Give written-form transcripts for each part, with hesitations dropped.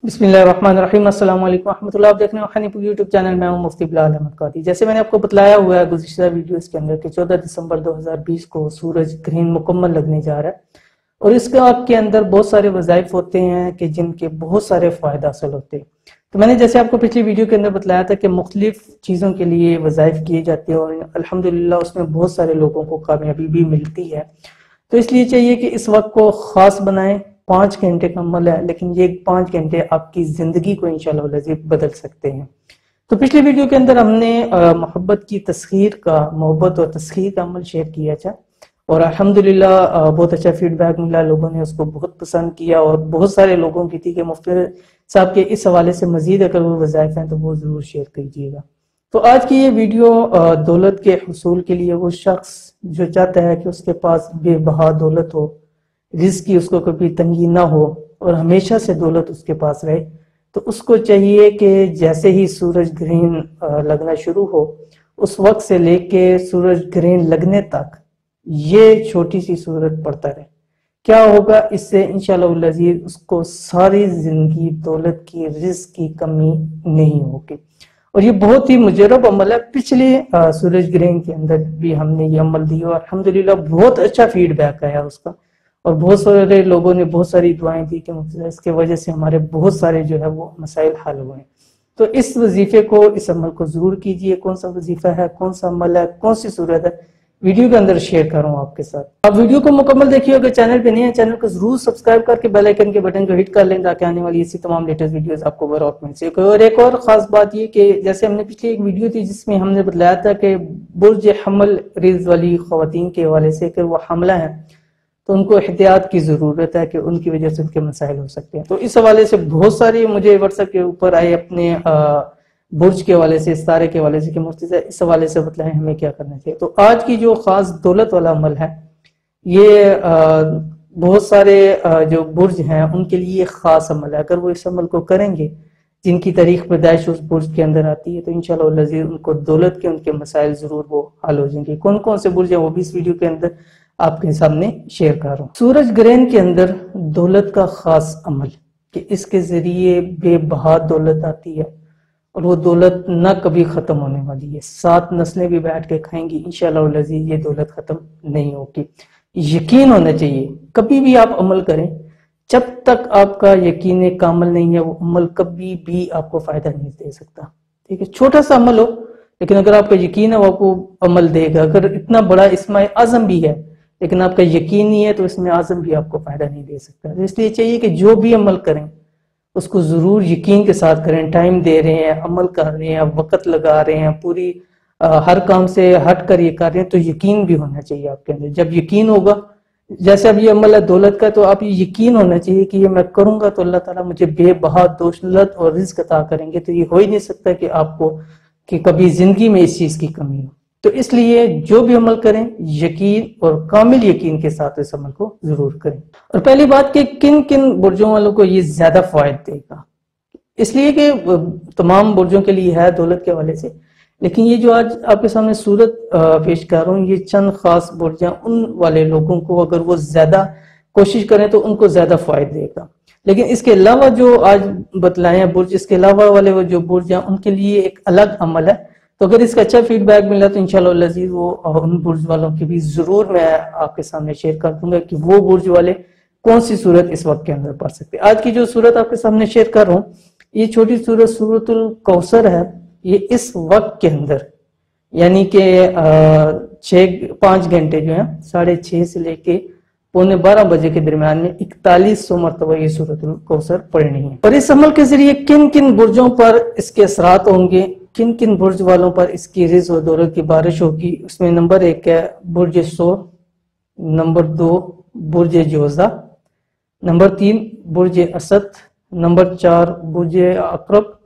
बिस्मिल्लाहिर्रहमानिर्रहीम। अस्सलाम वालेकुम रहमतुल्लाह। आप देख रहे हो हनीफ यूट्यूब चैनल में हूं मुफ्ती बिलाल अहमद कादी। जैसे मैंने आपको बतलाया हुआ है गुज़िश्ता वीडियोस के अंदर कि 14 दिसंबर 2020 को सूरज ग्रहण मुकम्मल लगने जा रहा है और इसके आपके अंदर बहुत सारे वज़ाइफ होते हैं कि जिनके बहुत सारे फ़ायदे हासिल होते हैं। तो मैंने जैसे आपको पिछली वीडियो के अंदर बतलाया था कि मुख्तलिफ चीज़ों के लिए वज़ाइफ किए जाते हैं और अल्हम्दुलिल्लाह उसमें बहुत सारे लोगों को कामयाबी भी मिलती है। तो इसलिए चाहिए कि इस वक्त को ख़ास बनाएं। 5 घंटे का अमल है, लेकिन ये 5 घंटे आपकी ज़िंदगी को इंशाअल्लाह लज़ीज़ बदल सकते हैं। तो पिछली वीडियो के अंदर हमने मोहब्बत की तस्खीर का मोहब्बत और तस्खीर का अमल शेयर किया था और अल्हम्दुलिल्लाह बहुत अच्छा फीडबैक मिला, लोगों ने उसको बहुत पसंद किया और बहुत सारे लोगों की थी कि मुफ्ती साहब के इस हवाले से मज़ीद अगर वो वज़ाइफ हैं तो वो ज़रूर शेयर कीजिएगा। तो आज की ये वीडियो दौलत के हुसूल के लिए, वो शख्स जो चाहता है कि उसके पास बेबहा दौलत हो, रिज़्क़ की उसको कभी तंगी ना हो और हमेशा से दौलत उसके पास रहे, तो उसको चाहिए कि जैसे ही सूरज ग्रहण लगना शुरू हो उस वक्त से लेके सूरज ग्रहण लगने तक ये छोटी सी सूरत पड़ता रहे। क्या होगा इससे? इंशाअल्लाह लज़ीज़ उसको सारी जिंदगी दौलत की, रिज़्क़ की कमी नहीं होगी। और ये बहुत ही मुजरब अमल है। पिछले सूरज ग्रहण के अंदर भी हमने ये अमल दिया और अल्हम्दुलिल्लाह बहुत अच्छा फीडबैक आया उसका और बहुत सारे लोगों ने बहुत सारी दुआएं दी कि मुफ्ती इसके वजह से हमारे बहुत सारे जो है वो मसाइल हल हुए। तो इस वजीफे को, इस अमल को जरूर कीजिए। कौन सा वजीफा है, कौन सा अमल है, कौन सी सूरत है, वीडियो के अंदर शेयर कर रहा हूँ आपके साथ। आप वीडियो को मुकम्मल देखिए। अगर चैनल पे नहीं है, चैनल को जरूर सब्सक्राइब करके बेल आइकन के बटन को हिट कर लें ताकि आने वाली इसी तमाम लेटेस्ट वीडियोस आपको बर वक्त मिल सके। और एक और खास बात ये कि जैसे हमने पिछली एक वीडियो थी जिसमें हमने बतलाया था कि बुर्ज हमल रिज वाली खवातीन के हवाले से कि वो हमला है तो उनको एहतियात की जरूरत है कि उनकी वजह से उनके मसाइल हो सकते हैं। तो इस हवाले से बहुत सारी मुझे व्हाट्सएप के ऊपर आए अपने बुर्ज के हवाले से, सितारे के हवाले से कि मुफ्ती साहब इस हवाले से बतलाएं हमें क्या करना चाहिए। तो आज की जो खास दौलत वाला अमल है ये बहुत सारे जो बुर्ज हैं उनके लिए खास अमल है। अगर वो इस अमल को करेंगे जिनकी तारीख पैदाइश उस बुर्ज के अंदर आती है तो इंशाअल्लाह लज़ीज़ उनको दौलत के उनके मसाइल जरूर वो हल हो जाएंगे। कौन कौन से बुर्ज हैं वो भी इस वीडियो के अंदर आपके सामने शेयर कर रहा हूँ। सूरज ग्रहण के अंदर दौलत का खास अमल कि इसके जरिए बेबहा दौलत आती है और वो दौलत ना कभी खत्म होने वाली है। 7 नस्लें भी बैठ के खाएंगी, इंशाअल्लाह लज़ीज़ ये दौलत खत्म नहीं होगी। यकीन होना चाहिए। कभी भी आप अमल करें, जब तक आपका यकीन कामिल नहीं है वो अमल कभी भी आपको फायदा नहीं दे सकता। ठीक है, छोटा सा अमल हो लेकिन अगर आपका यकीन है वो आपको अमल देगा। अगर इतना बड़ा इसमें आज़म भी है लेकिन आपका यकीन नहीं है तो इसमें आज़म भी आपको फायदा नहीं दे सकता। तो इसलिए चाहिए कि जो भी अमल करें उसको जरूर यकीन के साथ करें। टाइम दे रहे हैं, अमल कर रहे हैं, वक्त लगा रहे हैं, पूरी हर काम से हट कर ये कर रहे हैं तो यकीन भी होना चाहिए आपके अंदर। जब यकीन होगा, जैसे अब ये अमल है दौलत का, तो आप ये यकीन होना चाहिए कि ये मैं करूंगा तो अल्लाह ताला मुझे बेबहा दौलत और रिज़्क़ अता करेंगे। तो ये हो ही नहीं सकता कि आपको कि कभी जिंदगी में इस चीज की कमी हो। तो इसलिए जो भी अमल करें यकीन और कामिल यकीन के साथ इस अमल को जरूर करें। और पहली बात कि किन किन बुर्जों वालों को ये ज्यादा फायदा देगा, इसलिए कि तमाम बुर्जों के लिए है दौलत के हवाले से, लेकिन ये जो आज आपके सामने सूरत पेश कर रहा हूँ ये चंद खास बुर्ज हैं। उन वाले लोगों को अगर वो ज्यादा कोशिश करें तो उनको ज्यादा फायदा देगा। लेकिन इसके अलावा जो आज बतलाए हैं बुर्ज, इसके अलावा वाले वो जो बुर्ज हैं उनके लिए एक अलग अमल है। तो अगर इसका अच्छा फीडबैक मिला तो इंशाअल्लाह लज़ीज़ वो उन बुर्ज वालों की भी जरूर मैं आपके सामने शेयर कर दूंगा कि वो बुर्ज वाले कौन सी सूरत इस वक्त के अंदर पढ़ सकते हैं। आज की जो सूरत आपके सामने शेयर कर रहा हूँ ये छोटी सूरत सूरतुल कौसर है। ये इस वक्त के अंदर यानी कि 5 घंटे जो है 6:30 से लेके 11:15 बजे के दरमियान में 4100 मरतबा ये सूरतुल कौसर पढ़नी है। और इस अमल के जरिए किन किन बुर्जों पर इसके असरात होंगे, किन किन बुर्ज वालों पर इसकी रिज़्क़ और दौलत की बारिश होगी, उसमें नंबर 1 है बुर्ज सोर, नंबर 2 बुर्ज जोजा, नंबर 3 बुर्ज असद, नंबर 4 बुर्ज अकरब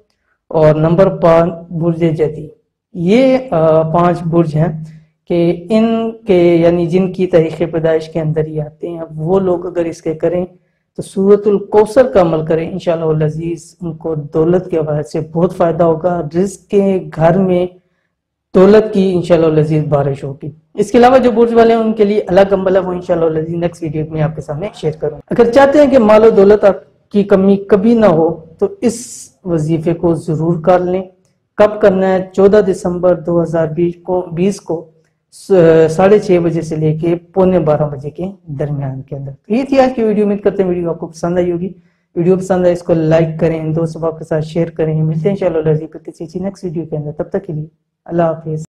और नंबर 5 बुर्ज जदी। ये 5 बुर्ज हैं कि इनके यानी जिनकी तारीख पैदाइश के अंदर ही आते हैं वो लोग अगर इसके करें तो सूरतुल कौसर का अमल करें, इंशाअल्लाह लज़ीज़ उनको दौलत के हवाले से बहुत फायदा होगा। रिज़्क़ के घर में दौलत की इंशाअल्लाह लज़ीज़ बारिश होगी। इसके अलावा जो बुर्ज वाले हैं उनके लिए अलग अमल है, वो इंशाअल्लाह लज़ीज़ नेक्स्ट वीडियो में आपके सामने शेयर करूँ। अगर चाहते हैं कि मालो दौलत की कमी कभी ना हो تو اس وظیفے کو ضرور کر لیں۔ کب کرنا ہے؟ 14 دسمبر 2020 کو 6:30 بجے سے لے کے 11:45 بجے کے درمیان کے اندر۔ یہ تھی آج کی ویڈیو، امید کرتے ہیں ویڈیو آپ کو پسند آئی ہوگی۔ ویڈیو پسند ہے اس کو لائک کریں، دوستوں کے ساتھ شیئر کریں۔ ملتے ہیں انشاءاللہ کسی نیکسٹ ویڈیو کے اندر، تب تک کے لیے اللہ حافظ۔